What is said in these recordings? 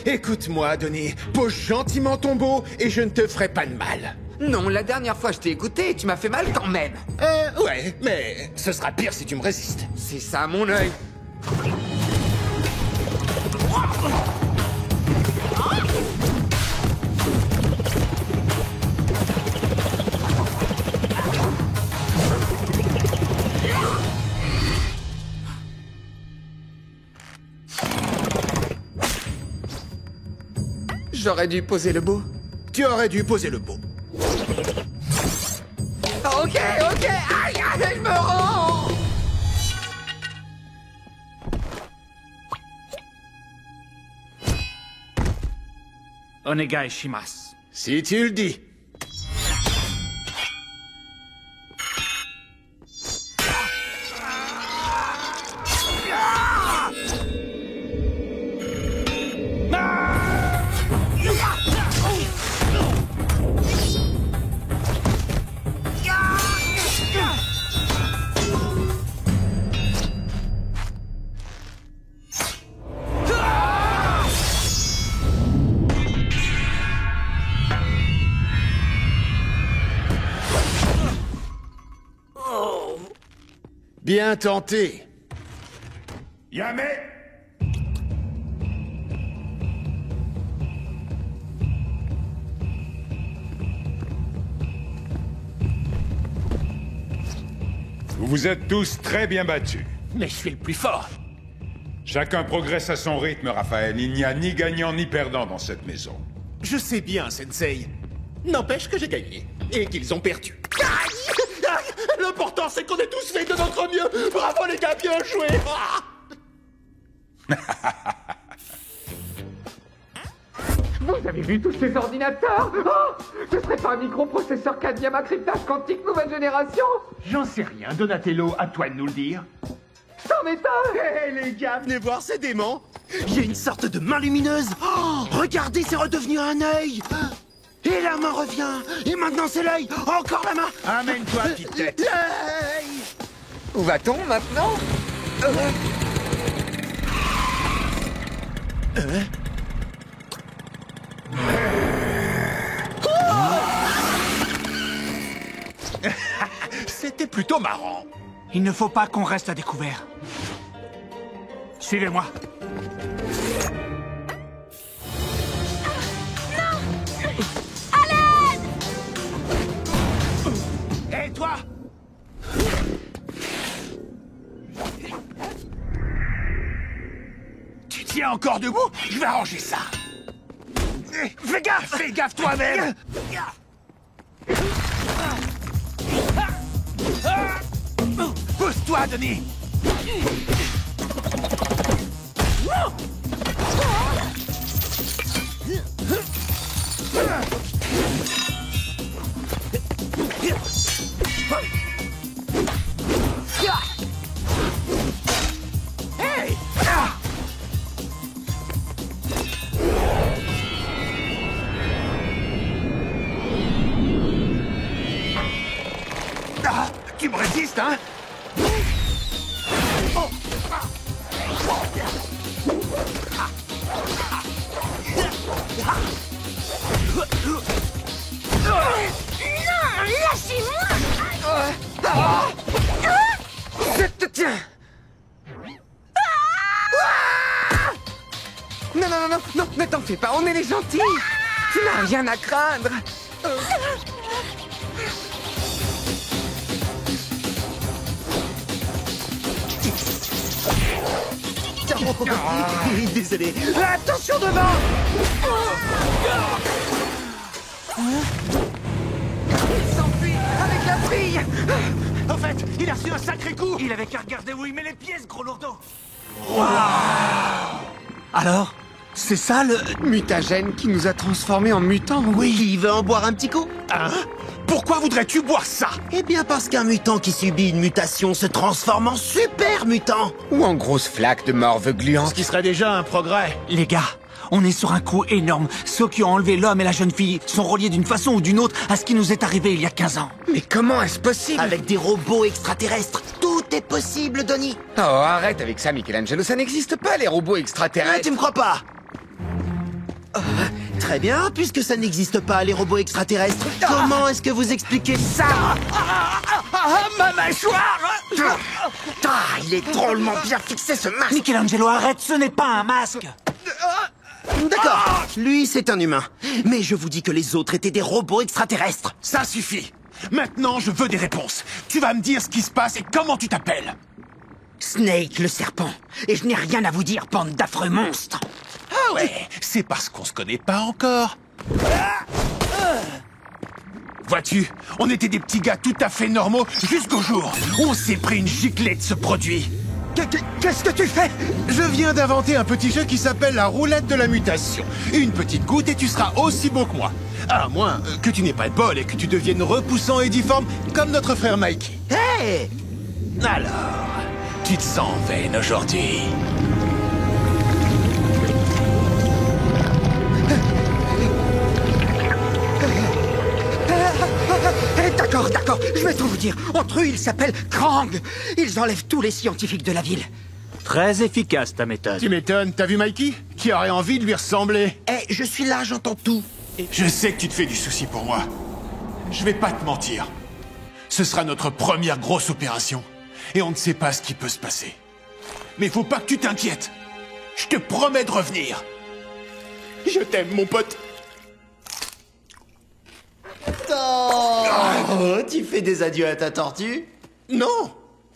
Écoute-moi, Donnie. Pose gentiment ton beau et je ne te ferai pas de mal. Non, la dernière fois je t'ai écouté et tu m'as fait mal quand même. Ouais, mais ce sera pire si tu me résistes. C'est ça, mon œil. J'aurais dû poser le beau. Tu aurais dû poser le beau. Ok, aïe, je me rends. Onegai shimasu. Si tu le dis. Bien tenté. Yame! Vous vous êtes tous très bien battus. Mais je suis le plus fort. Chacun progresse à son rythme, Raphaël. Il n'y a ni gagnant ni perdant dans cette maison. Je sais bien, Sensei. N'empêche que j'ai gagné. Et qu'ils ont perdu. L'important, c'est qu'on ait tous fait de notre mieux. Bravo, les gars, bien joué. Vous avez vu tous ces ordinateurs? Oh, ce serait pas un microprocesseur 4 à cryptage quantique nouvelle génération? J'en sais rien, Donatello, à toi de nous le dire. Sans m'étonne. Hé, les gars, venez voir ces démons. Il y a une sorte de main lumineuse. Oh, regardez, c'est redevenu un œil. Et la main revient. Et maintenant, c'est l'œil. Encore la main. Amène-toi, petite tête. L'œil. Où va-t-on maintenant? C'était plutôt marrant. Il ne faut pas qu'on reste à découvert. Suivez-moi. Et toi? Tu tiens encore debout? Je vais arranger ça. Fais gaffe toi-même. Pousse-toi, Denis. Hey! Tu me résistes, hein? Je te tiens. Non, ne t'en fais pas, on est les gentils. Tu n'as rien à craindre. Désolé. Attention devant. Il s'enfuit avec la fille. En fait, il a reçu un sacré coup. Il avait qu'à regarder où il met les pièces, gros lourdeau. Alors, c'est ça le... Mutagène qui nous a transformés en mutants. Oui, il veut en boire un petit coup? Hein? Pourquoi voudrais-tu boire ça? Eh bien parce qu'un mutant qui subit une mutation se transforme en super mutant. Ou en grosse flaque de morve gluante. Ce qui serait déjà un progrès. Les gars, on est sur un coup énorme. Ceux qui ont enlevé l'homme et la jeune fille sont reliés d'une façon ou d'une autre à ce qui nous est arrivé il y a 15 ans. Mais comment est-ce possible? Avec des robots extraterrestres, tout est possible, Donnie. Oh, arrête avec ça, Michelangelo, ça n'existe pas, les robots Ah, extraterrestres. tu me crois pas? Très bien, puisque ça n'existe pas, les robots extraterrestres. Comment est-ce que vous expliquez ça? Ma mâchoire! Il est drôlement bien fixé, ce masque. Michelangelo, arrête, ce n'est pas un masque! D'accord, lui c'est un humain. Mais je vous dis que les autres étaient des robots extraterrestres. Ça suffit. Maintenant, je veux des réponses. Tu vas me dire ce qui se passe et comment tu t'appelles. Snake le serpent. Et je n'ai rien à vous dire, bande d'affreux monstres. Ah ouais, c'est parce qu'on se connaît pas encore. Vois-tu, on était des petits gars tout à fait normaux jusqu'au jour où on s'est pris une giclée de ce produit. Qu'est-ce que tu fais? Je viens d'inventer un petit jeu qui s'appelle la roulette de la mutation. Une petite goutte et tu seras aussi beau que moi. À moins que tu n'aies pas de bol et que tu deviennes repoussant et difforme comme notre frère Mikey. Hey! Alors, tu te sens vaine aujourd'hui. D'accord, je vais tout vous dire. Entre eux, ils s'appellent Krang. Ils enlèvent tous les scientifiques de la ville. Très efficace, ta méthode. Tu m'étonnes, t'as vu Mikey? Qui aurait envie de lui ressembler? Je suis là, j'entends tout. Je sais que tu te fais du souci pour moi. Je vais pas te mentir. Ce sera notre première grosse opération. Et on ne sait pas ce qui peut se passer. Mais faut pas que tu t'inquiètes. Je te promets de revenir. Je t'aime, mon pote. Oh, tu fais des adieux à ta tortue? Non!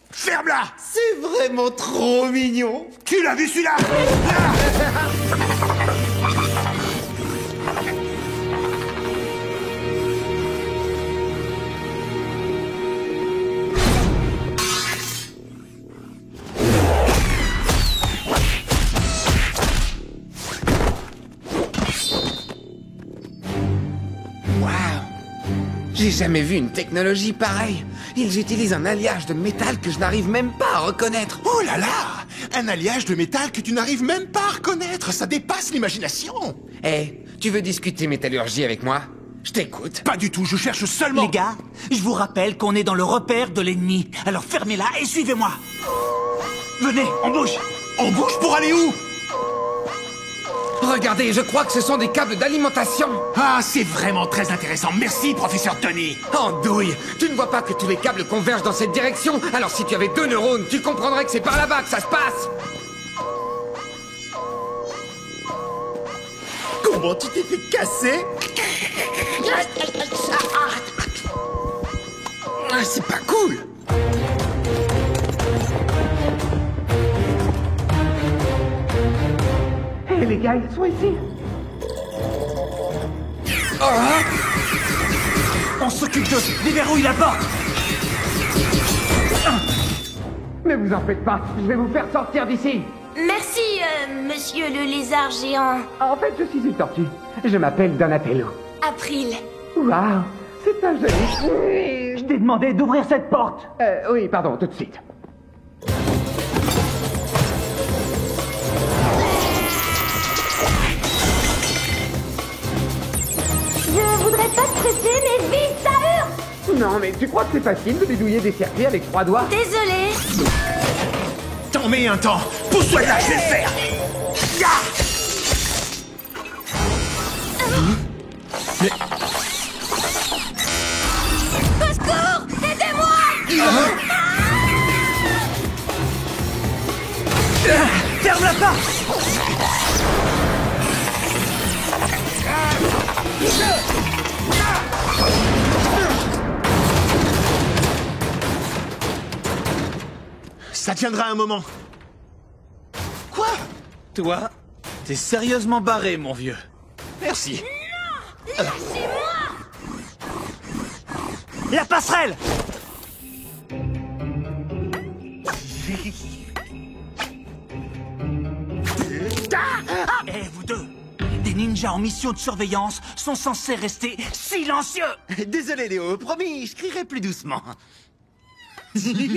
Ferme-la! C'est vraiment trop mignon. Tu l'as vu celui-là? J'ai jamais vu une technologie pareille. Ils utilisent un alliage de métal que je n'arrive même pas à reconnaître. Oh là là! Un alliage de métal que tu n'arrives même pas à reconnaître. Ça dépasse l'imagination. Tu veux discuter métallurgie avec moi? Je t'écoute. Pas du tout, je cherche seulement... Les gars, je vous rappelle qu'on est dans le repère de l'ennemi. Alors fermez-la et suivez-moi. Venez, on bouge. On bouge pour aller où? Regardez, je crois que ce sont des câbles d'alimentation. Ah, c'est vraiment très intéressant. Merci, professeur Tony. Andouille, tu ne vois pas que tous les câbles convergent dans cette direction? Alors si tu avais 2 neurones, tu comprendrais que c'est par là-bas que ça se passe. Comment tu t'es fait casser? C'est pas cool. Hé les gars, ils sont ici. On s'occupe d'eux. Déverrouille la porte. Mais vous en faites pas, je vais vous faire sortir d'ici. Merci, monsieur le lézard géant. En fait, je suis une tortue. Je m'appelle Donatello. April. Waouh, c'est un joli... Je t'ai demandé d'ouvrir cette porte. Oui, pardon, tout de suite. Je voudrais pas te presser, mais vite, ça hurle. Non, mais tu crois que c'est facile de bidouiller des circuits avec 3 doigts? Désolée. T'en mets un temps. Pousse-toi de là, je vais le faire. Au secours, aidez-moi. Ferme la porte. Ça tiendra un moment. Quoi? Toi, t'es sérieusement barré, mon vieux. Merci. La passerelle. Eh, vous deux! Des ninjas en mission de surveillance sont censés rester silencieux! Désolé Léo, promis, je crierai plus doucement. Allez,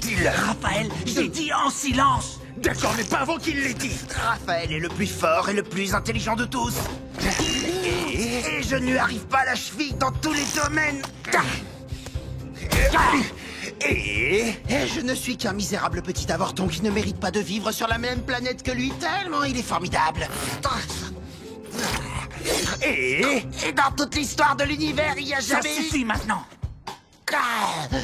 dis-le. Raphaël, j'ai dit en silence! D'accord, mais pas avant qu'il l'ait dit. Raphaël est le plus fort et le plus intelligent de tous. Et je ne lui arrive pas à la cheville dans tous les domaines. Et je ne suis qu'un misérable petit avorton qui ne mérite pas de vivre sur la même planète que lui, tellement il est formidable. Et dans toute l'histoire de l'univers, il n'y a Ça jamais suffit maintenant.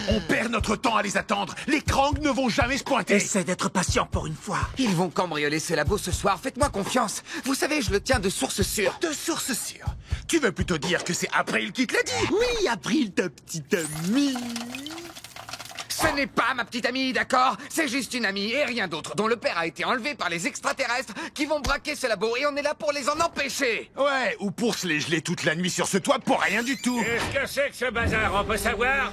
On perd notre temps à les attendre. Les Krang ne vont jamais se pointer. Essaie d'être patient pour une fois. Ils vont cambrioler ce labo ce soir, faites-moi confiance. Vous savez, je le tiens de source sûre. De source sûre. Tu veux plutôt dire que c'est April qui te l'a dit? Oui, April, ta petite amie. Ce n'est pas ma petite amie, d'accord? C'est juste une amie et rien d'autre, dont le père a été enlevé par les extraterrestres qui vont braquer ce labo et on est là pour les en empêcher. Ouais, ou pour se les geler toute la nuit sur ce toit pour rien du tout. Qu'est-ce que c'est que ce bazar, on peut savoir?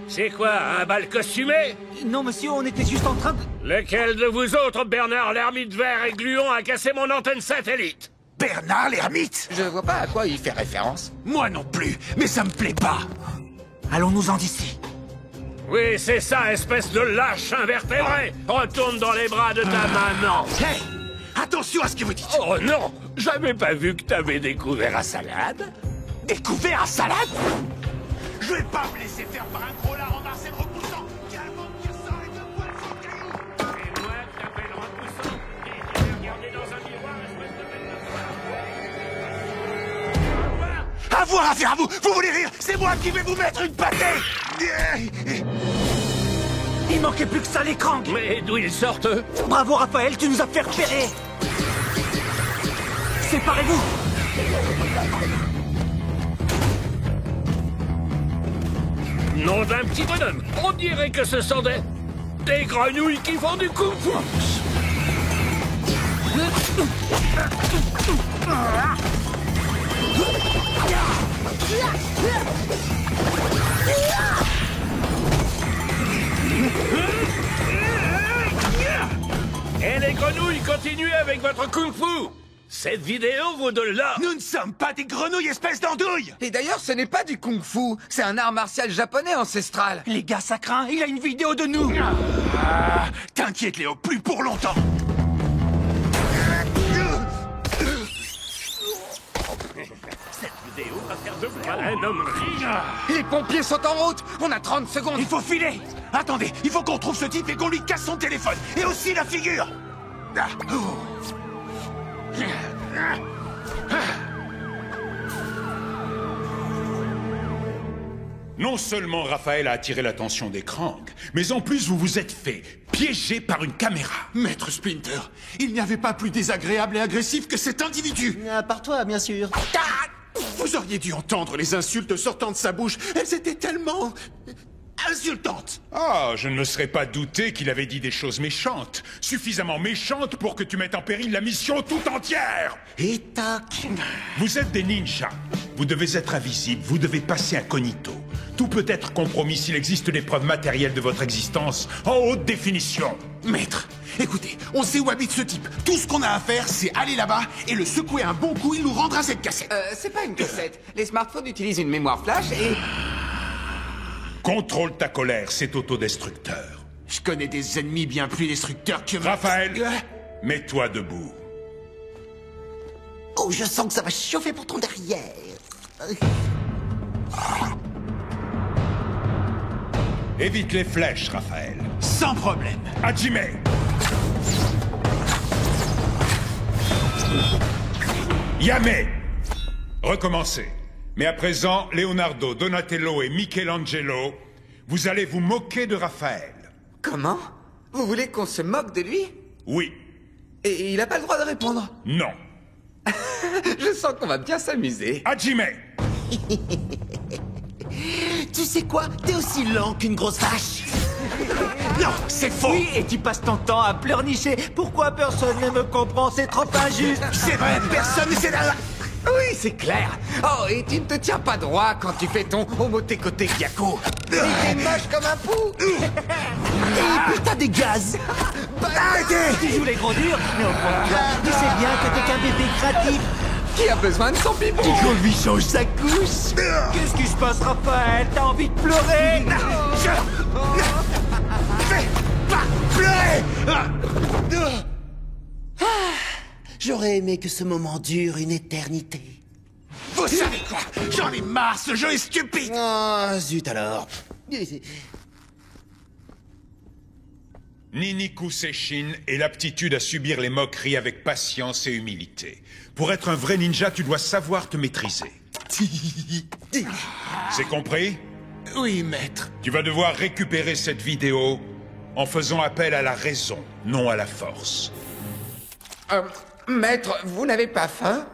C'est quoi, un bal costumé? Non, monsieur, on était juste en train de... Lequel de vous autres, Bernard l'ermite vert et gluon, a cassé mon antenne satellite? Bernard l'ermite? Je vois pas à quoi il fait référence. Moi non plus, mais ça me plaît pas. Allons-nous-en d'ici. Oui, c'est ça, espèce de lâche invertébré. Retourne dans les bras de ta maman. Hey, attention à ce que vous dites. Oh non, j'avais pas vu que t'avais découvert à salade. Découvert à salade? Je vais pas me laisser faire par un gros lard en arsène repoussant qui a un vampire sang et deux poils sur le caillou. Et moi, je t'appelle repoussant. Et tu m'as regardé dans un miroir, espèce de bête de... Avoir affaire à vous. Vous voulez rire? C'est moi qui vais vous mettre une pâtée. Il manquait plus que ça, les Krang. Mais d'où ils sortent, eux? Bravo, Raphaël, tu nous as fait repérer. Séparez-vous. Nom d'un petit bonhomme. On dirait que ce sont des grenouilles qui font du kung-fu. Et les grenouilles, continuez avec votre kung-fu. Cette vidéo vaut de l'or. Nous ne sommes pas des grenouilles, espèce d'andouille. Et d'ailleurs, ce n'est pas du kung-fu, c'est un art martial japonais ancestral. Les gars, ça craint. Il a une vidéo de nous. Ah, t'inquiète, Léo, plus pour longtemps. Cette vidéo va faire de moi un homme riche. Les pompiers sont en route. On a 30 secondes. Il faut filer. Attendez, il faut qu'on trouve ce type et qu'on lui casse son téléphone. Et aussi la figure. Ah, oh. Non seulement Raphaël a attiré l'attention des Krang, mais en plus vous vous êtes fait piéger par une caméra. Maître Splinter, il n'y avait pas plus désagréable et agressif que cet individu. À part toi, bien sûr. Vous auriez dû entendre les insultes sortant de sa bouche. Elles étaient tellement... insultantes. Ah, je ne me serais pas douté qu'il avait dit des choses méchantes. Suffisamment méchantes pour que tu mettes en péril la mission tout entière. Et tac. Vous êtes des ninjas. Vous devez être invisibles, vous devez passer incognito. Tout peut être compromis s'il existe des preuves matérielles de votre existence en haute définition. Maître, écoutez, on sait où habite ce type. Tout ce qu'on a à faire, c'est aller là-bas et le secouer un bon coup, il nous rendra cette cassette. C'est pas une cassette. Les smartphones utilisent une mémoire flash et... Contrôle ta colère, c'est autodestructeur. Je connais des ennemis bien plus destructeurs que... Raphaël, mets-toi debout. Oh, je sens que ça va chauffer pour ton derrière. Évite les flèches, Raphaël. Sans problème. Hajime! Yame! Recommencez. Mais à présent, Leonardo, Donatello et Michelangelo, vous allez vous moquer de Raphaël. Comment? Vous voulez qu'on se moque de lui? Oui. Et il a pas le droit de répondre. Non. Je sens qu'on va bien s'amuser. Hajime! Tu sais quoi? T'es aussi lent qu'une grosse vache. Non, c'est faux. Oui, et tu passes ton temps à pleurnicher. Pourquoi personne ne me comprend? C'est trop injuste. C'est vrai, personne ne sait là. Oui, c'est clair. Oh, et tu ne te tiens pas droit quand tu fais ton homotécoté Gyako. Et t'es moche comme un pou. Et puis t'as des gaz. Arrêtez. Tu joues les gros durs, mais au fond de toi, tu sais bien que t'es qu'un bébé créatif. Qui a besoin de son biberon? Et qu'on lui change sa couche. Qu'est-ce qui se passe, Raphaël? T'as envie de pleurer? Fais pas pleurer. J'aurais aimé que ce moment dure une éternité. Vous savez quoi? J'en ai marre, ce jeu est stupide. Ah, zut alors. Niniku Seishin est l'aptitude à subir les moqueries avec patience et humilité. Pour être un vrai ninja, tu dois savoir te maîtriser. C'est compris? Oui, maître. Tu vas devoir récupérer cette vidéo en faisant appel à la raison, non à la force. Maître, vous n'avez pas faim?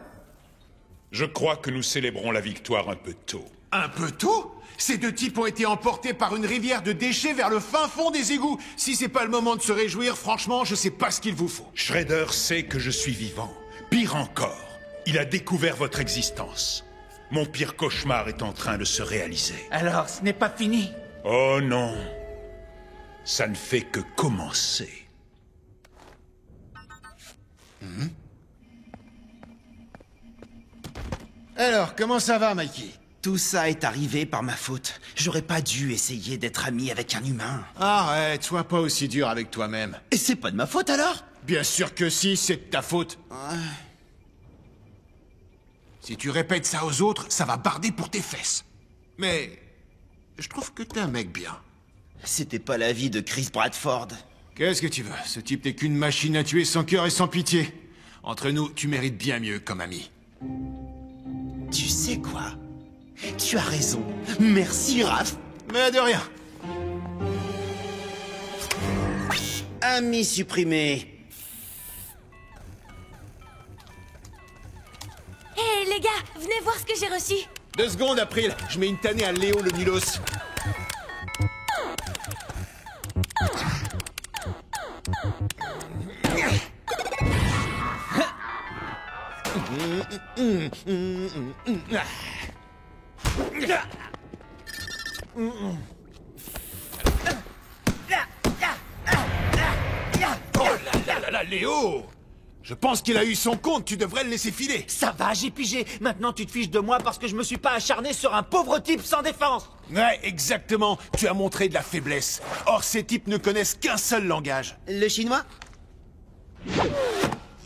Je crois que nous célébrons la victoire un peu tôt. Un peu tôt? Ces deux types ont été emportés par une rivière de déchets vers le fin fond des égouts. Si c'est pas le moment de se réjouir, franchement, je sais pas ce qu'il vous faut. Shredder sait que je suis vivant. Pire encore, il a découvert votre existence. Mon pire cauchemar est en train de se réaliser. Alors, ce n'est pas fini. Oh non. Ça ne fait que commencer. Alors, comment ça va, Mikey? Tout ça est arrivé par ma faute. J'aurais pas dû essayer d'être ami avec un humain. Arrête, sois pas aussi dur avec toi-même. Et c'est pas de ma faute alors? Bien sûr que si, c'est de ta faute. Si tu répètes ça aux autres, ça va barder pour tes fesses. Mais je trouve que t'es un mec bien. C'était pas l'avis de Chris Bradford. Qu'est-ce que tu veux? Ce type n'est qu'une machine à tuer sans cœur et sans pitié. Entre nous, tu mérites bien mieux comme ami. Tu sais quoi? Tu as raison. Merci, Raph. Mais de rien. Ami supprimé. Hé, les gars, venez voir ce que j'ai reçu. 2 secondes, April. Je mets une tannée à Léo le Nulos. Oh là là, Léo! Je pense qu'il a eu son compte, tu devrais le laisser filer. Ça va, j'ai pigé. Maintenant, tu te fiches de moi parce que je me suis pas acharné sur un pauvre type sans défense. Ouais, exactement. Tu as montré de la faiblesse. Or, ces types ne connaissent qu'un seul langage. Le chinois?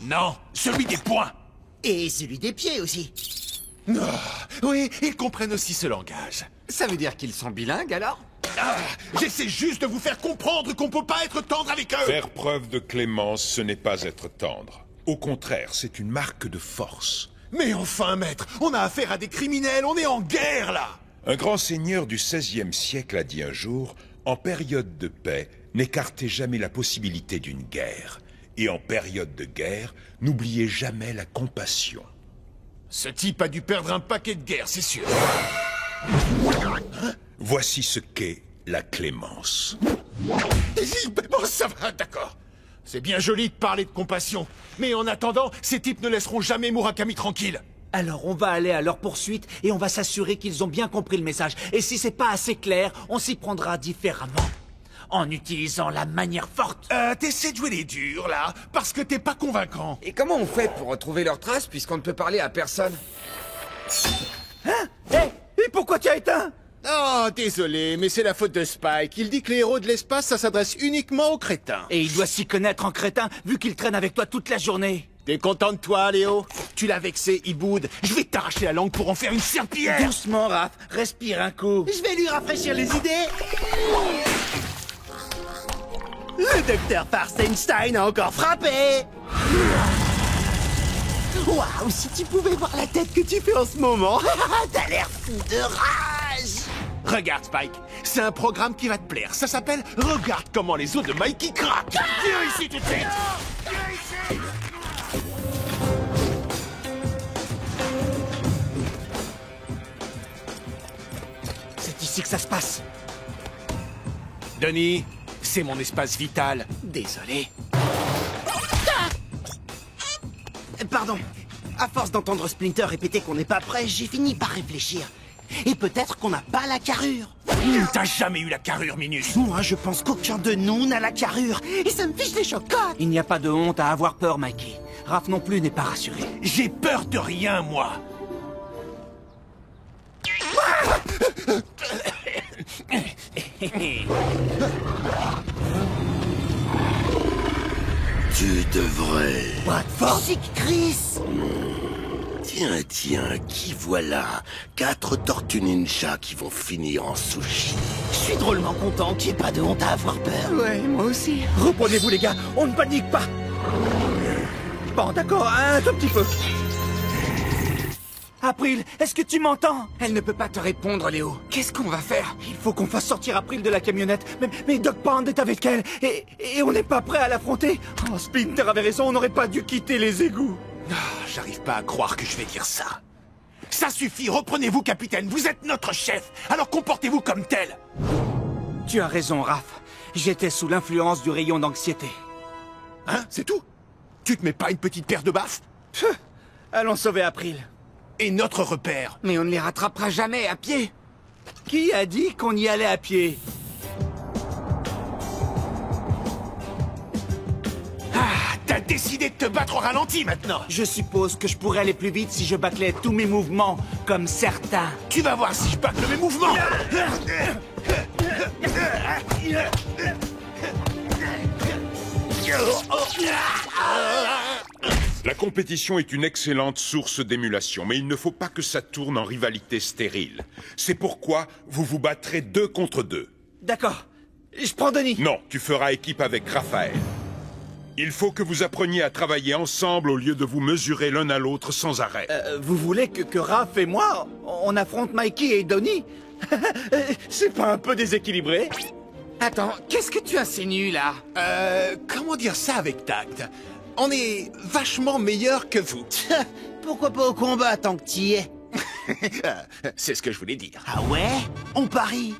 Non, celui des poings. Et celui des pieds aussi. Oui, ils comprennent aussi ce langage. Ça veut dire qu'ils sont bilingues, alors? J'essaie juste de vous faire comprendre qu'on peut pas être tendre avec eux. Faire preuve de clémence, ce n'est pas être tendre. Au contraire, c'est une marque de force. Mais enfin, maître, on a affaire à des criminels, on est en guerre, là. Un grand seigneur du XVIe siècle a dit un jour, en période de paix, n'écartez jamais la possibilité d'une guerre. Et en période de guerre, n'oubliez jamais la compassion. Ce type a dû perdre un paquet de guerres, c'est sûr. Voici ce qu'est la clémence. Bon, ça va, d'accord. C'est bien joli de parler de compassion. Mais en attendant, ces types ne laisseront jamais Murakami tranquille. Alors, on va aller à leur poursuite et on va s'assurer qu'ils ont bien compris le message. Et si c'est pas assez clair, on s'y prendra différemment. En utilisant la manière forte. T'essaies de jouer les durs, là, parce que t'es pas convaincant. Et comment on fait pour retrouver leurs traces puisqu'on ne peut parler à personne? Hein? Et pourquoi tu as éteint? Oh, désolé, mais c'est la faute de Spike. Il dit que les héros de l'espace, ça s'adresse uniquement aux crétins. Et il doit s'y connaître en crétin, vu qu'il traîne avec toi toute la journée. T'es content de toi, Léo? Tu l'as vexé, il boude. Je vais t'arracher la langue pour en faire une serpillière. Doucement, Raph. Respire un coup. Je vais lui rafraîchir les idées. Le docteur Farstenstein a encore frappé. Waouh, si tu pouvais voir la tête que tu fais en ce moment. T'as l'air fou de rage. Regarde, Spike, c'est un programme qui va te plaire. Ça s'appelle « Regarde comment les os de Mikey craquent ». Viens ici tout de suite. Viens ici. C'est ici que ça se passe. Denis, c'est mon espace vital. Désolé. Pardon. À force d'entendre Splinter répéter qu'on n'est pas prêt, j'ai fini par réfléchir. Et peut-être qu'on n'a pas la carrure. T'as jamais eu la carrure, Minus. Moi, je pense qu'aucun de nous n'a la carrure. Et ça me fiche les chocottes. Il n'y a pas de honte à avoir peur, Mikey. Raph non plus n'est pas rassuré. J'ai peur de rien, moi. Tu devrais... Bradford, c'est Chris. Tiens, tiens, qui voilà? 4 tortues ninja qui vont finir en sushi. Je suis drôlement content qu'il n'y ait pas de honte à avoir peur. Ouais, moi aussi. Reprenez-vous les gars, on ne panique pas. Bon, d'accord, un tout petit peu. April, est-ce que tu m'entends? Elle ne peut pas te répondre, Léo. Qu'est-ce qu'on va faire? Il faut qu'on fasse sortir April de la camionnette. Mais Doc Pound est avec elle. Et on n'est pas prêt à l'affronter. Oh, Splinter avait raison, on n'aurait pas dû quitter les égouts. J'arrive pas à croire que je vais dire ça. Ça suffit, reprenez-vous, capitaine. Vous êtes notre chef, alors comportez-vous comme tel. Tu as raison, Raph. J'étais sous l'influence du rayon d'anxiété. Hein, c'est tout? Tu te mets pas une petite paire de baffes? Allons sauver April. Et notre repère? Mais on ne les rattrapera jamais à pied. Qui a dit qu'on y allait à pied? Ah, t'as décidé de te battre au ralenti maintenant. Je suppose que je pourrais aller plus vite si je bâclais tous mes mouvements, comme certains. Tu vas voir si je bâcle mes mouvements. La compétition est une excellente source d'émulation, mais il ne faut pas que ça tourne en rivalité stérile. C'est pourquoi vous vous battrez 2 contre 2. D'accord. Je prends Denis. Non, tu feras équipe avec Raphaël. Il faut que vous appreniez à travailler ensemble au lieu de vous mesurer l'un à l'autre sans arrêt. Vous voulez que Raph et moi, on affronte Mikey et Donnie? C'est pas un peu déséquilibré? Attends, qu'est-ce que tu insinues, là? Comment dire ça avec tact? On est vachement meilleurs que vous. Pourquoi pas au combat tant que t'y es? C'est ce que je voulais dire. Ah ouais? On parie.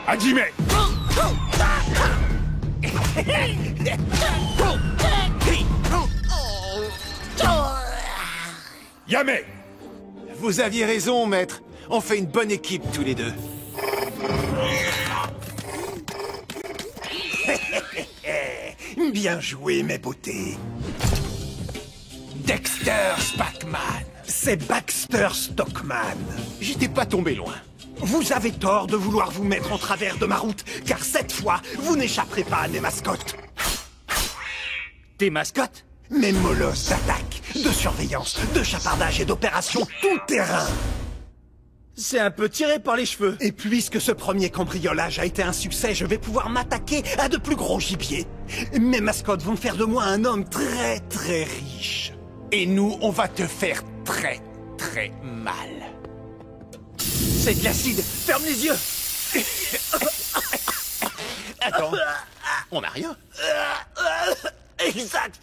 Hajime! Yame! Vous aviez raison, maître. On fait une bonne équipe tous les deux. Bien joué, mes beautés. Dexter Spackman. C'est Baxter Stockman. J'étais pas tombé loin. Vous avez tort de vouloir vous mettre en travers de ma route, car cette fois, vous n'échapperez pas à mes mascottes. Tes mascottes? Mes molosses d'attaque, de surveillance, de chapardage et d'opération tout terrain. C'est un peu tiré par les cheveux. Et puisque ce premier cambriolage a été un succès, je vais pouvoir m'attaquer à de plus gros gibiers. Mes mascottes vont faire de moi un homme très très riche. Et nous, on va te faire très très mal. C'est de l'acide. Ferme les yeux. Attends, on n'a rien. Exact.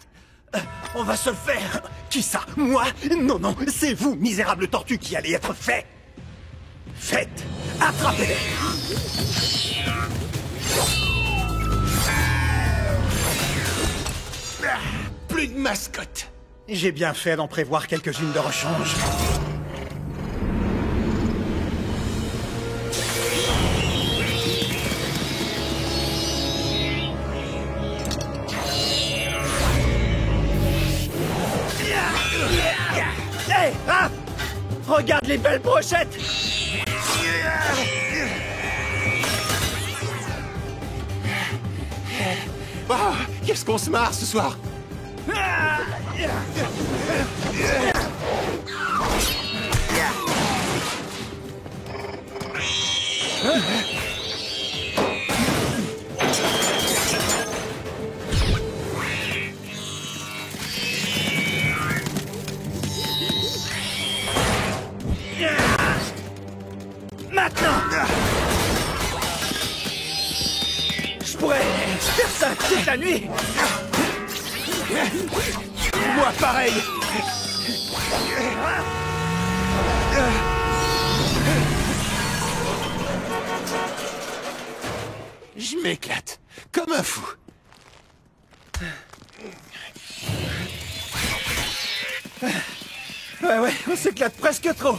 On va se le faire. Qui ça? Moi? Non, non, c'est vous, misérable tortue, qui allez être fait. Faites. Attrapez-les. Plus de mascotte. J'ai bien fait d'en prévoir quelques-unes de rechange. Hé, Raph! Regarde les belles brochettes! Ah, qu'est-ce qu'on se marre ce soir? Maintenant! Je pourrais faire ça toute la nuit! Moi, pareil. Je m'éclate, comme un fou. Ouais, on s'éclate presque trop.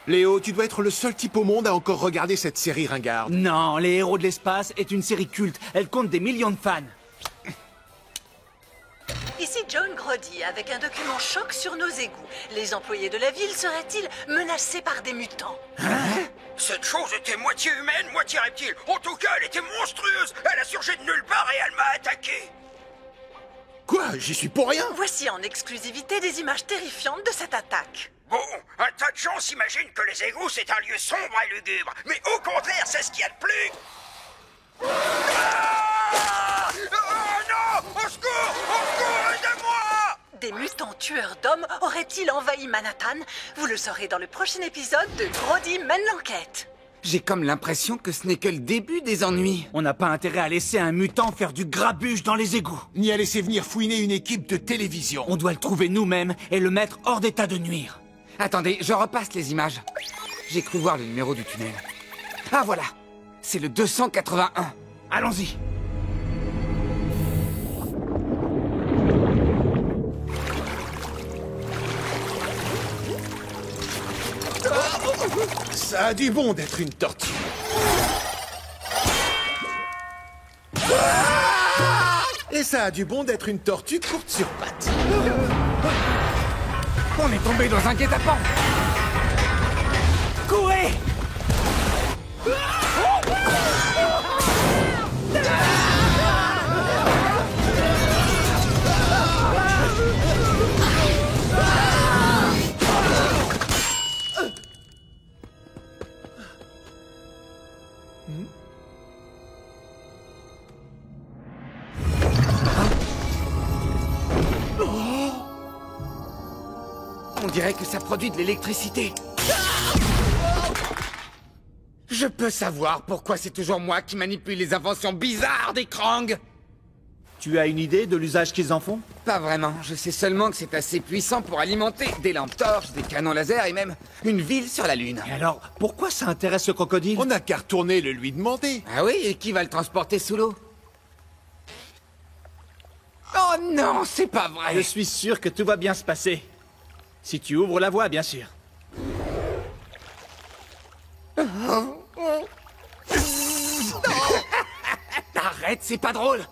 Léo, tu dois être le seul type au monde à encore regarder cette série ringarde. Non, Les Héros de l'Espace est une série culte. Elle compte des millions de fans. Ici John Grody avec un document choc sur nos égouts. Les employés de la ville seraient-ils menacés par des mutants? Hein? Cette chose était moitié humaine, moitié reptile. En tout cas, elle était monstrueuse. Elle a surgi de nulle part et elle m'a attaqué. Quoi? J'y suis pour rien. Voici en exclusivité des images terrifiantes de cette attaque. Bon, un tas de gens s'imaginent que les égouts, c'est un lieu sombre et lugubre. Mais au contraire, c'est ce qu'il y a de plus... Ah! Non! Au secours! Au secours! Aidez-moi! Des mutants tueurs d'hommes auraient-ils envahi Manhattan? Vous le saurez dans le prochain épisode de Grody mène l'enquête. J'ai comme l'impression que ce n'est que le début des ennuis. On n'a pas intérêt à laisser un mutant faire du grabuge dans les égouts. Ni à laisser venir fouiner une équipe de télévision. On doit le trouver nous-mêmes et le mettre hors d'état de nuire. Attendez, je repasse les images. J'ai cru voir le numéro du tunnel. Ah voilà, c'est le 281. Allons-y. Ça a du bon d'être une tortue. Et ça a du bon d'être une tortue courte sur pattes. On est tombé dans un guet-apens. Courez! On dirait que ça produit de l'électricité. Je peux savoir pourquoi c'est toujours moi qui manipule les inventions bizarres des Krang. Tu as une idée de l'usage qu'ils en font? Pas vraiment, je sais seulement que c'est assez puissant pour alimenter des lampes torches, des canons laser et même une ville sur la Lune. Et alors, pourquoi ça intéresse ce crocodile? On n'a qu'à retourner le lui demander. Ah oui, et qui va le transporter sous l'eau? Oh non, c'est pas vrai. Je suis sûr que tout va bien se passer. Si tu ouvres la voie, bien sûr. Arrête, c'est pas drôle.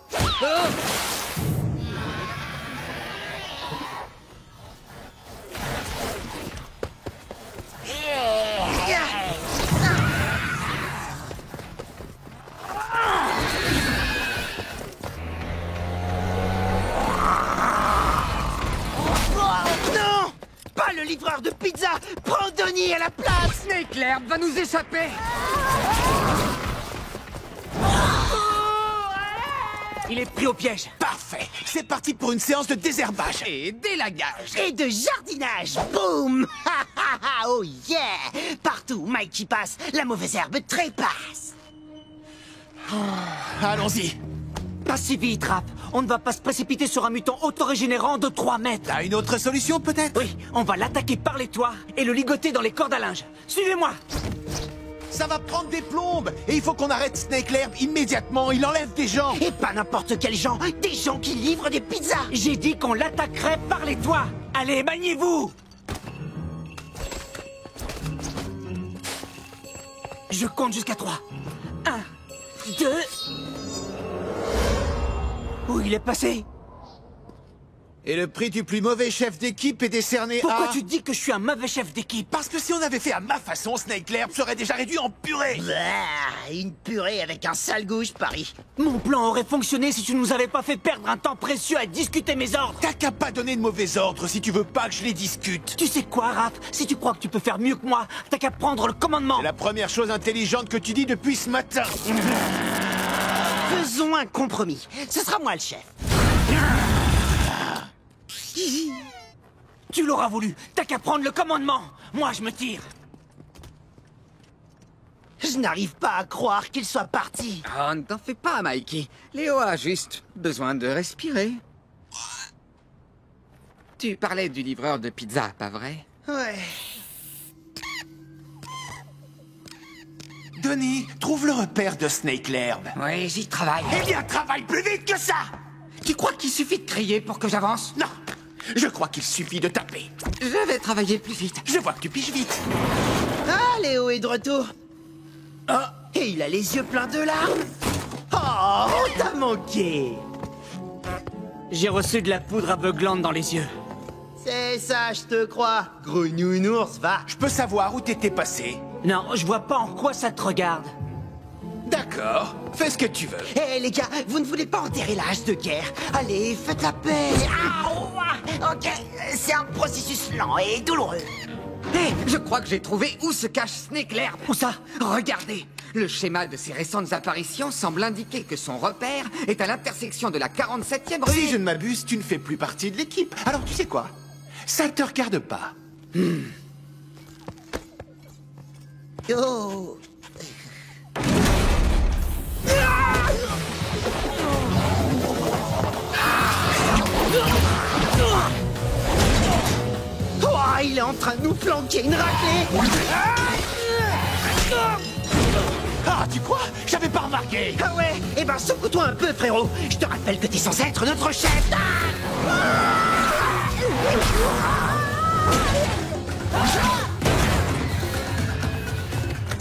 Non! Pas le livreur de pizza! Prends Donnie à la place! Snake l'herbe va nous échapper. Il est pris au piège. Parfait. C'est parti pour une séance de désherbage. Et délagage. Et de jardinage! Boum! Oh yeah! Partout où Mikey passe, la mauvaise herbe trépasse! Allons-y. Pas si vite, Rap. On ne va pas se précipiter sur un mutant autorégénérant de 3 mètres. T'as une autre solution, peut-être? Oui, on va l'attaquer par les toits et le ligoter dans les cordes à linge. Suivez-moi! Ça va prendre des plombes. Et il faut qu'on arrête Snake l'herbe immédiatement. Il enlève des gens. Et pas n'importe quels gens! Des gens qui livrent des pizzas! J'ai dit qu'on l'attaquerait par les toits. Allez, maniez-vous! Je compte jusqu'à 3. 1, 2... Où il est passé? Et le prix du plus mauvais chef d'équipe est décerné Pourquoi à... tu dis que je suis un mauvais chef d'équipe? Parce que si on avait fait à ma façon, Snake l'herbe serait déjà réduit en purée. Bah, une purée avec un sale goût, je parie. Mon plan aurait fonctionné si tu nous avais pas fait perdre un temps précieux à discuter mes ordres. T'as qu'à pas donner de mauvais ordres si tu veux pas que je les discute. Tu sais quoi, Raph? Si tu crois que tu peux faire mieux que moi, t'as qu'à prendre le commandement. C'est la première chose intelligente que tu dis depuis ce matin. Faisons un compromis. Ce sera moi le chef. Tu l'auras voulu. T'as qu'à prendre le commandement. Moi, je me tire. Je n'arrive pas à croire qu'il soit parti. Oh, ne t'en fais pas, Mikey. Léo a juste besoin de respirer. Tu parlais du livreur de pizza, pas vrai? Ouais. Denis, trouve le repère de Snake l'herbe. Oui, j'y travaille. Eh bien, travaille plus vite que ça. Tu crois qu'il suffit de crier pour que j'avance? Non, je crois qu'il suffit de taper. Je vais travailler plus vite. Je vois que tu piges vite. Ah, Léo est de retour. Oh, et il a les yeux pleins de larmes. Oh, t'as manqué. J'ai reçu de la poudre aveuglante dans les yeux. C'est ça, je te crois. Gros nounours, va. Je peux savoir où t'étais passé? Non, je vois pas en quoi ça te regarde. D'accord, fais ce que tu veux. Hé les gars, vous ne voulez pas enterrer la hache de guerre? Allez, faites la paix. Ok, c'est un processus lent et douloureux. Hé, je crois que j'ai trouvé où se cache Snake l'herbe. Où ça? Regardez. Le schéma de ses récentes apparitions semble indiquer que son repère est à l'intersection de la 47e rue. Si je ne m'abuse, tu ne fais plus partie de l'équipe. Alors tu sais quoi? Ça ne te regarde pas. Oh. Oh, il est en train de nous flanquer une raclée. Ah, tu crois? J'avais pas remarqué. Ah ouais? Eh ben, secoue-toi un peu, frérot. Je te rappelle que t'es censé être notre chef.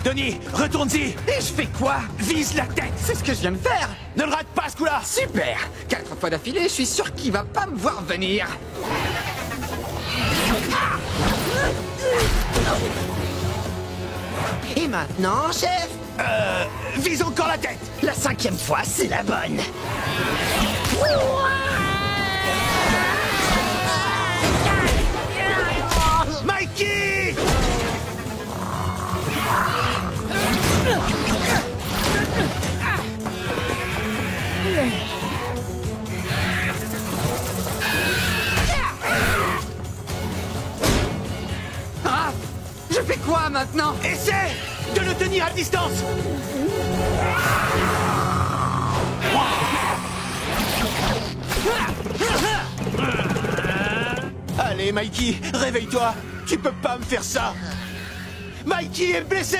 Denis, retourne-y. Et je fais quoi? Vise la tête. C'est ce que je viens de faire. Ne le rate pas, ce coup-là. Super. 4 fois d'affilée, je suis sûr qu'il va pas me voir venir. Et maintenant, chef? Vise encore la tête. La 5e fois, c'est la bonne. Mikey! Ah! Je fais quoi maintenant? Essaie de le tenir à distance. Allez, Mikey, réveille-toi. Tu peux pas me faire ça. Mikey est blessé.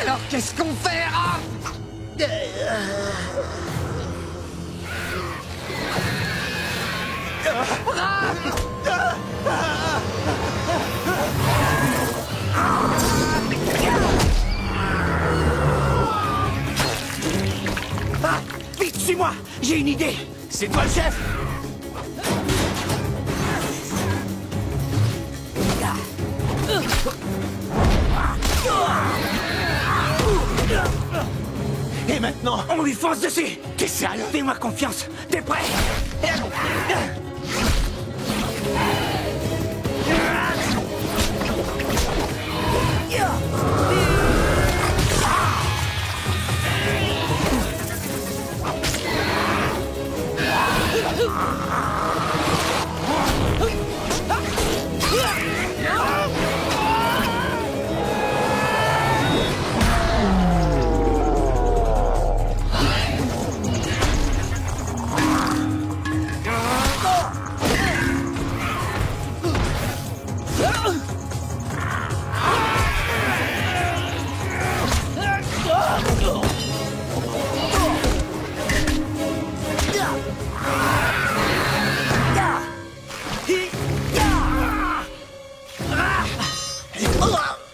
Alors qu'est-ce qu'on fait, Raph? Ah, vite, suis-moi. J'ai une idée. C'est toi le chef. Et maintenant, On lui fonce dessus. t'es sérieux? Fais-moi confiance. T'es prêt?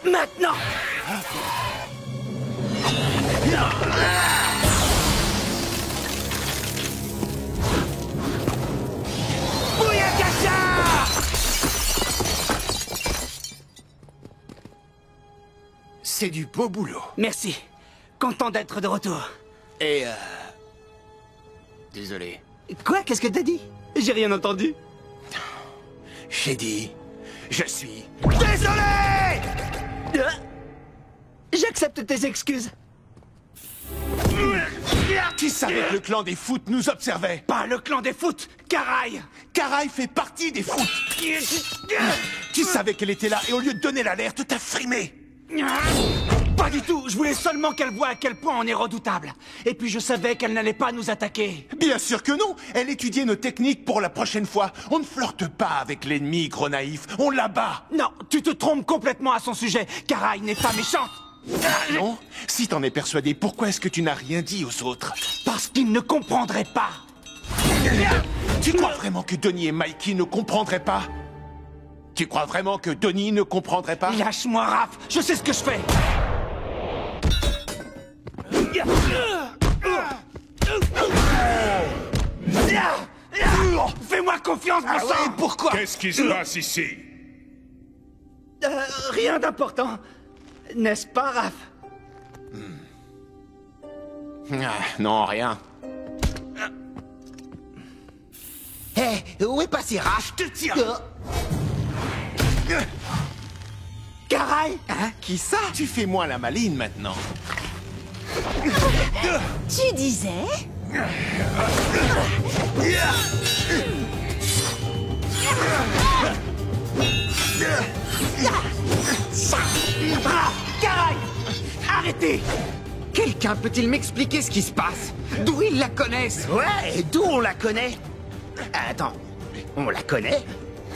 Maintenant. C'est du beau boulot. Merci. Content d'être de retour. Et désolé. Quoi? Qu'est-ce que t'as dit? J'ai rien entendu. J'ai dit, je suis désolé. J'accepte tes excuses. Qui savait que le clan des foot nous observait? Pas le clan des foot, Caraï. Caraï fait partie des foot. Tu savais qu'elle était là et au lieu de donner l'alerte, t'as frimé. Pas du tout. Je voulais seulement qu'elle voie à quel point on est redoutable. Et puis je savais qu'elle n'allait pas nous attaquer. Bien sûr que non. Elle étudiait nos techniques pour la prochaine fois. On ne flirte pas avec l'ennemi, gros naïf. On l'abat. Non, tu te trompes complètement à son sujet. Caraï n'est pas méchante. Non? Si t'en es persuadé, pourquoi est-ce que tu n'as rien dit aux autres? Parce qu'ils ne comprendraient pas. Tu crois vraiment que Donnie et Mikey ne comprendraient pas? Tu crois vraiment que Donnie ne comprendrait pas? Lâche-moi, Raph. Je sais ce que je fais. Fais-moi confiance, mon sang. Pourquoi? Qu'est-ce qui se passe ici? Rien d'important. N'est-ce pas, Raph? Non, rien. Hé, où est passé Raph? Je te tiens. Euh, Caray. Hein? Qui ça? Tu fais moins la maline maintenant. Tu disais? Caray. Arrêtez. Quelqu'un peut-il m'expliquer ce qui se passe? D'où ils la connaissent? Ouais, d'où on la connaît? Attends, on la connaît?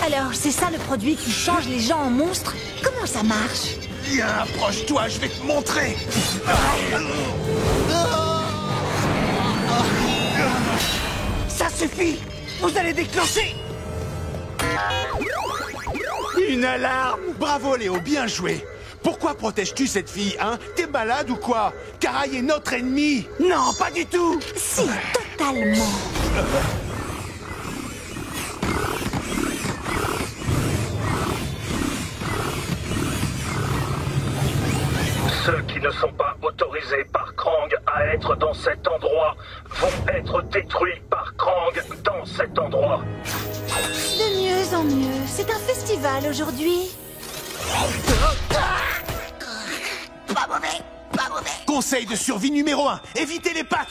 Alors, c'est ça le produit qui change les gens en monstres? Comment ça marche? Viens, approche-toi, je vais te montrer. Ça suffit. Vous allez déclencher une alarme. Bravo Léo, bien joué. Pourquoi protèges-tu cette fille, hein? T'es malade ou quoi? Caray est notre ennemi. Non, pas du tout. Si, totalement. Ceux qui ne sont pas autorisés par Krang à être dans cet endroit vont être détruits par Krang dans cet endroit. De mieux en mieux. C'est un festival aujourd'hui. Pas mauvais, pas mauvais. Conseil de survie numéro 1, évitez les pattes.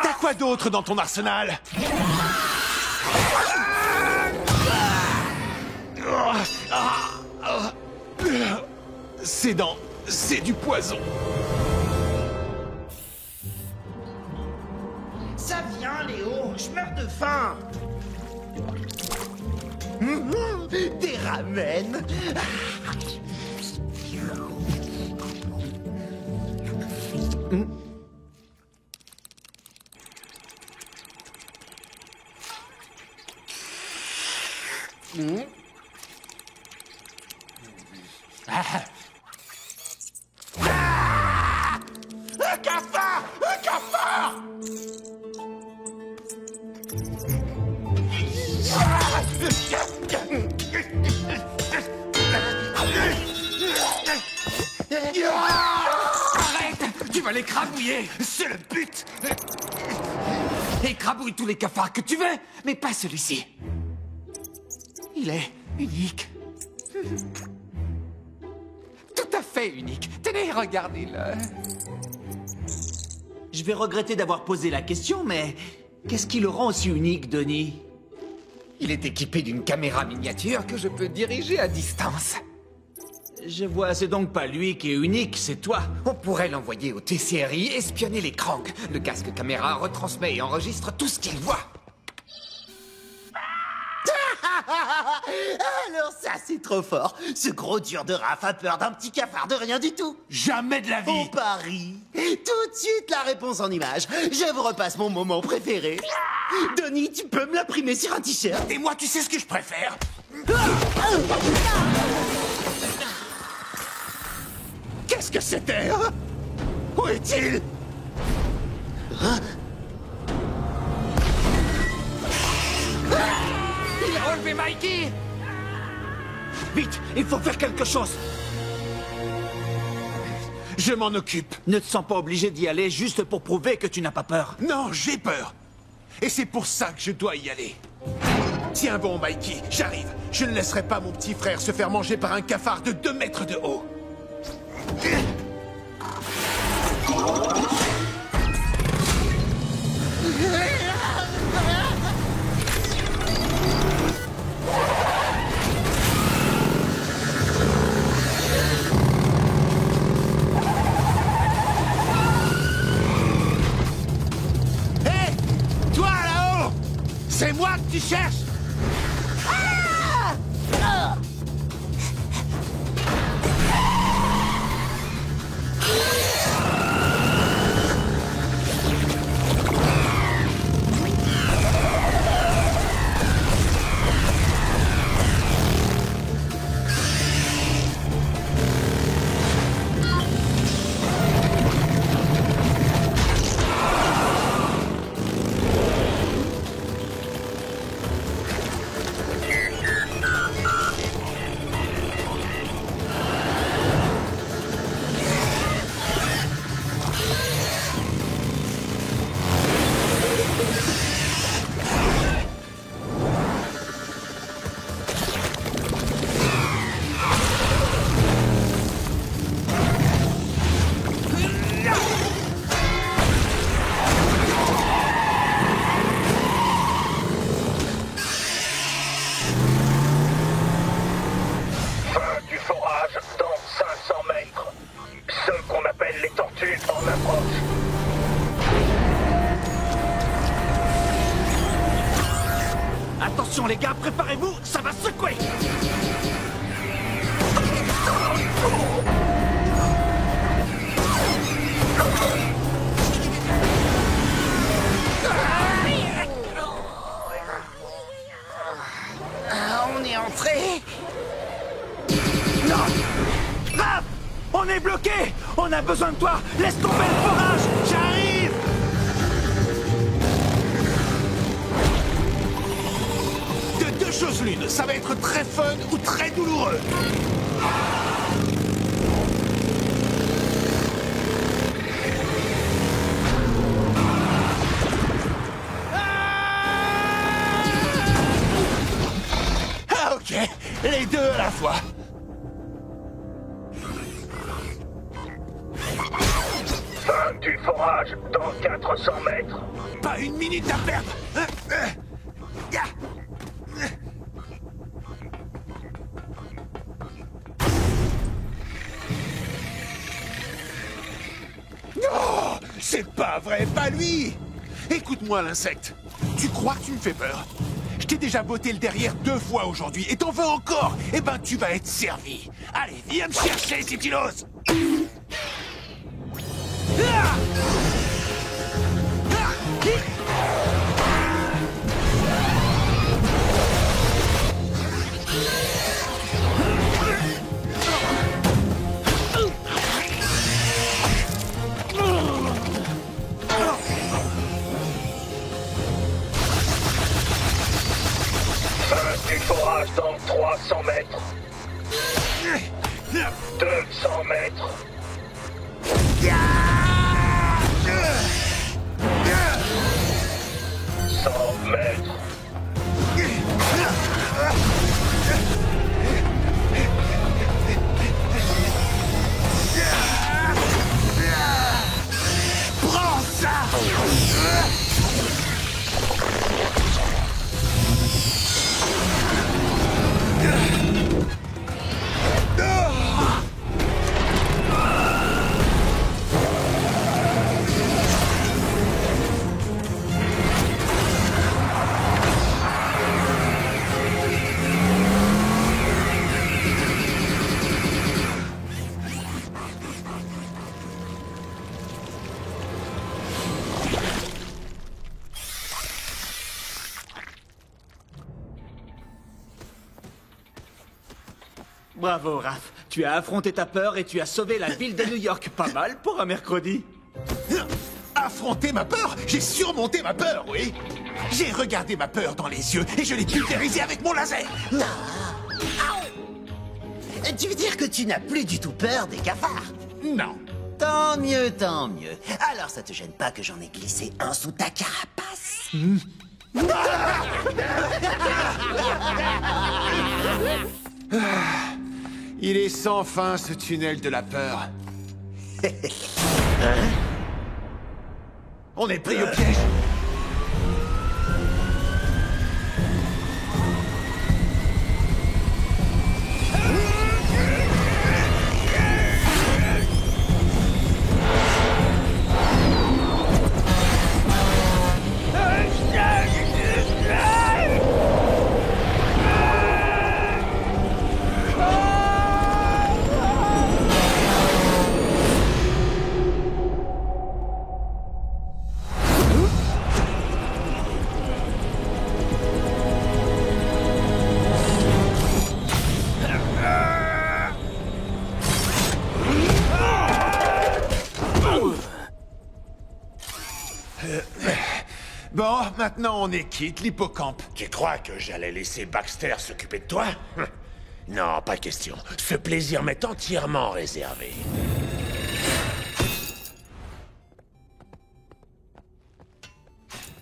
T'as quoi d'autre dans ton arsenal? C'est du poison. Ça vient, Léo. Je meurs de faim. Des ramen. Un cafard! Un cafard! Arrête! Tu vas l'écrabouiller! C'est le but! Écrabouille tous les cafards que tu veux, mais pas celui-ci. Il est unique. Tout à fait unique. Tenez, regardez-le. Je vais regretter d'avoir posé la question, mais qu'est-ce qui le rend aussi unique, Denis? Il est équipé d'une caméra miniature que je peux diriger à distance. Je vois, c'est donc pas lui qui est unique, c'est toi. On pourrait l'envoyer au TCRI espionner les Krang. Le casque caméra retransmet et enregistre tout ce qu'il voit. Alors ça, c'est trop fort. Ce gros dur de Raph a peur d'un petit cafard de rien du tout. Jamais de la vie. On parie. Tout de suite, la réponse en image. Je vous repasse mon moment préféré. Denis, tu peux me l'imprimer sur un t-shirt? Et moi, tu sais ce que je préfère? Qu'est-ce que c'était, hein? Où est-il? Il a relevé Mikey! Vite, il faut faire quelque chose. Je m'en occupe. Ne te sens pas obligé d'y aller juste pour prouver que tu n'as pas peur. Non, j'ai peur. Et c'est pour ça que je dois y aller. Tiens bon, Mikey, j'arrive. Je ne laisserai pas mon petit frère se faire manger par un cafard de 2 mètres de haut. Hé! Toi là-haut! C'est moi que tu cherches! Attention les gars, préparez-vous, ça va secouer. On est entré. Non! Raph! On est bloqué! On a besoin de toi! Laisse tomber le forage! J'arrive! De deux choses l'une, ça va être très fun ou très douloureux. Ah ok, les deux à la fois. Fin du forage dans 400 mètres. Pas une minute à perdre. Non, c'est pas vrai, pas lui. Écoute-moi, l'insecte. Tu crois que tu me fais peur? Je t'ai déjà botté le derrière 2 fois aujourd'hui, et t'en veux encore? Eh ben, tu vas être servi. Allez, viens me chercher si tu l'oses. Fin du forage dans 300 mètres. 200 mètres. 100 mètres. Prends ça! Bravo, Raph. Tu as affronté ta peur et tu as sauvé la ville de New York. Pas mal pour un mercredi. Affronter ma peur? J'ai surmonté ma peur, oui. J'ai regardé ma peur dans les yeux et je l'ai pulvérisée avec mon laser. Non. Tu veux dire que tu n'as plus du tout peur des cafards? Non. Tant mieux, tant mieux. Alors ça te gêne pas que j'en ai glissé un sous ta carapace? Il est sans fin, ce tunnel de la peur. On est pris au piège. Bon, maintenant on est quitte, l'hippocampe. Tu crois que j'allais laisser Baxter s'occuper de toi? Non, pas question. Ce plaisir m'est entièrement réservé.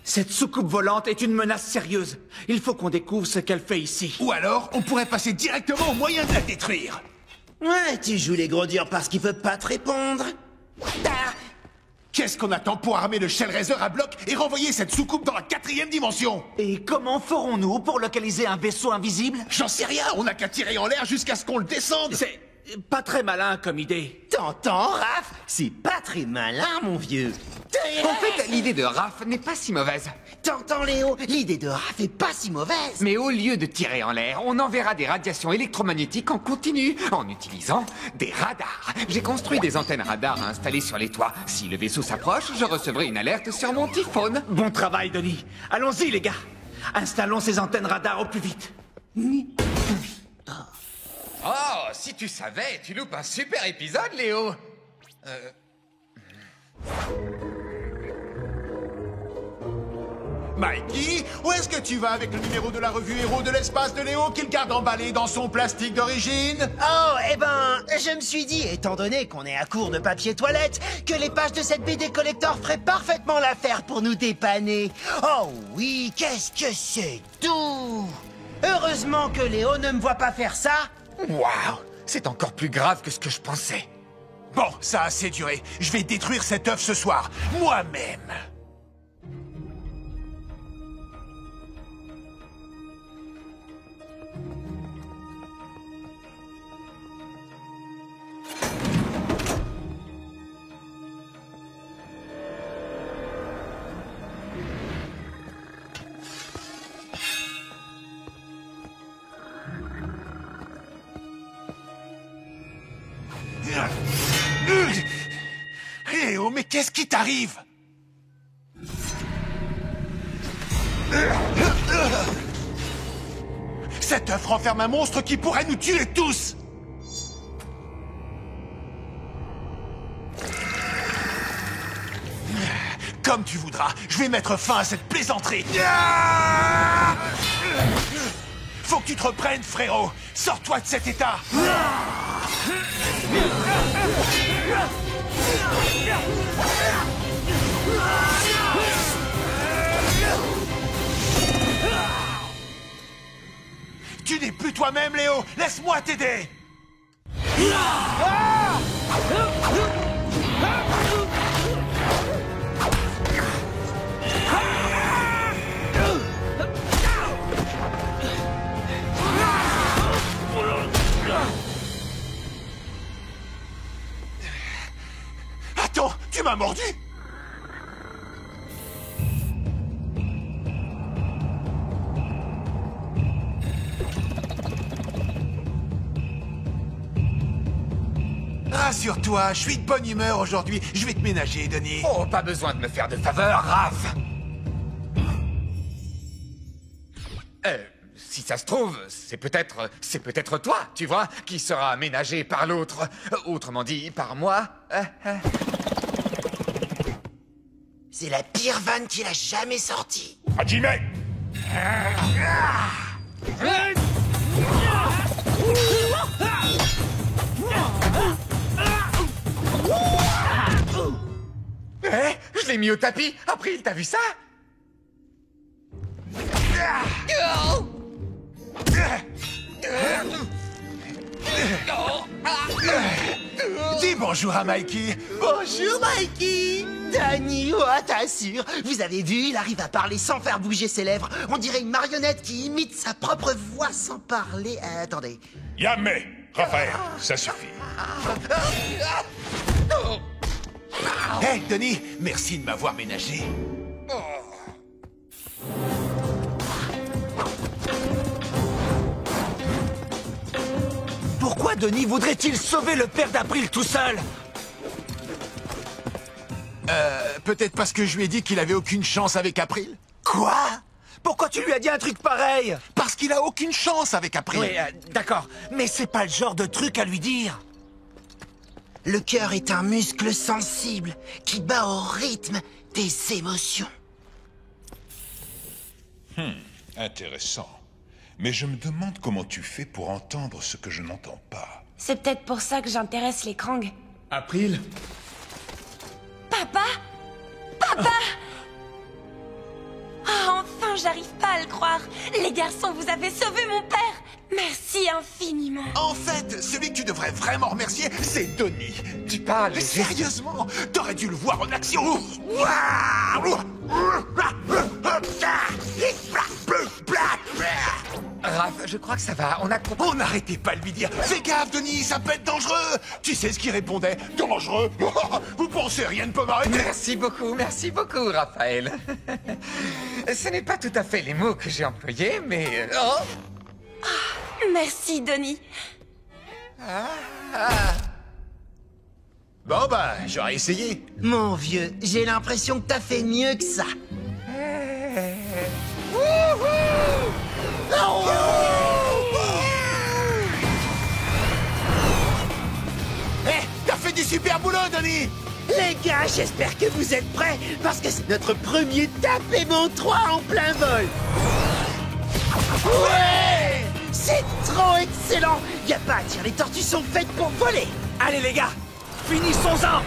Cette soucoupe volante est une menace sérieuse. Il faut qu'on découvre ce qu'elle fait ici. Ou alors, on pourrait passer directement au moyen de la détruire. Ouais, tu joues les gros durs parce qu'il veut pas te répondre. Ah. Qu'est-ce qu'on attend pour armer le Shellraiser à bloc et renvoyer cette soucoupe dans la 4e dimension? Et comment ferons-nous pour localiser un vaisseau invisible? J'en sais rien, on n'a qu'à tirer en l'air jusqu'à ce qu'on le descende. pas très malin comme idée. T'entends, Raph? C'est pas très malin, mon vieux. En fait, l'idée de Raph n'est pas si mauvaise. T'entends, Léo? L'idée de Raph est pas si mauvaise. Mais au lieu de tirer en l'air, on enverra des radiations électromagnétiques en continu, en utilisant des radars. J'ai construit des antennes radars à installer sur les toits. Si le vaisseau s'approche, je recevrai une alerte sur mon typhone. Bon travail, Denis. Allons-y, les gars. Installons ces antennes radars au plus vite. Oh, si tu savais, tu loupes un super épisode, Léo. Mikey, où est-ce que tu vas avec le numéro de la revue Héros de l'espace de Léo qu'il garde emballé dans son plastique d'origine? Oh, eh ben, je me suis dit, étant donné qu'on est à court de papier toilette, que les pages de cette BD collector feraient parfaitement l'affaire pour nous dépanner. Oh oui, qu'est-ce que c'est doux! Heureusement que Léo ne me voit pas faire ça. Waouh, c'est encore plus grave que ce que je pensais. Bon, ça a assez duré. Je vais détruire cet œuf ce soir, moi-même. Léo, mais qu'est-ce qui t'arrive? Cet œuf renferme un monstre qui pourrait nous tuer tous. Comme tu voudras, je vais mettre fin à cette plaisanterie. Faut que tu te reprennes, frérot. Sors-toi de cet état. Tu n'es plus toi-même, Léo. Laisse-moi t'aider. Attends, tu m'as mordu? Rassure-toi, je suis de bonne humeur aujourd'hui. Je vais te ménager, Denis. Oh, pas besoin de me faire de faveur, Raph. Si ça se trouve, c'est peut-être toi, tu vois, qui sera ménagé par l'autre. Autrement dit, par moi. C'est la pire vanne qu'il a jamais sortie. Hajime! Je l'ai mis au tapis. April, t'as vu ça? Dis bonjour à Mikey. Bonjour, Mikey. Danny, oh, t'assure. Vous avez vu, il arrive à parler sans faire bouger ses lèvres. On dirait une marionnette qui imite sa propre voix sans parler. Attendez. Yamé! Raphaël, ça suffit. Hey, Denis, merci de m'avoir ménagé. Pourquoi Denis voudrait-il sauver le père d'April tout seul? Peut-être parce que je lui ai dit qu'il avait aucune chance avec April. Quoi? Pourquoi tu lui as dit un truc pareil? Parce qu'il a aucune chance avec April. Oui, d'accord. Mais c'est pas le genre de truc à lui dire. Le cœur est un muscle sensible qui bat au rythme des émotions. Intéressant. Mais je me demande comment tu fais pour entendre ce que je n'entends pas. C'est peut-être pour ça que j'intéresse les Krang. April? Papa? Papa! Ah, enfin, j'arrive pas à le croire. Les garçons, vous avez sauvé mon père. Merci infiniment. En fait, celui que tu devrais vraiment remercier, c'est Denis. Tu parles... Mais sérieusement, t'aurais dû le voir en action. Raph, Raph, je crois que ça va. On a compris. Oh, n'arrêtez pas de lui dire. Fais gaffe, Denis, ça peut être dangereux. Tu sais ce qu'il répondait? Dangereux? Vous pensez rien ne peut m'arrêter? Merci beaucoup, Raphaël. Ce n'est pas tout à fait les mots que j'ai employés, mais... Oh. Merci, Denis. Bon bah, j'aurais essayé. Mon vieux, j'ai l'impression que t'as fait mieux que ça. Eh, t'as fait du super boulot, Denis. Les gars, j'espère que vous êtes prêts, parce que c'est notre premier tapement 3 en plein vol. Ouais! C'est trop excellent. Y a pas à dire, les tortues sont faites pour voler. Allez les gars, finissons-en.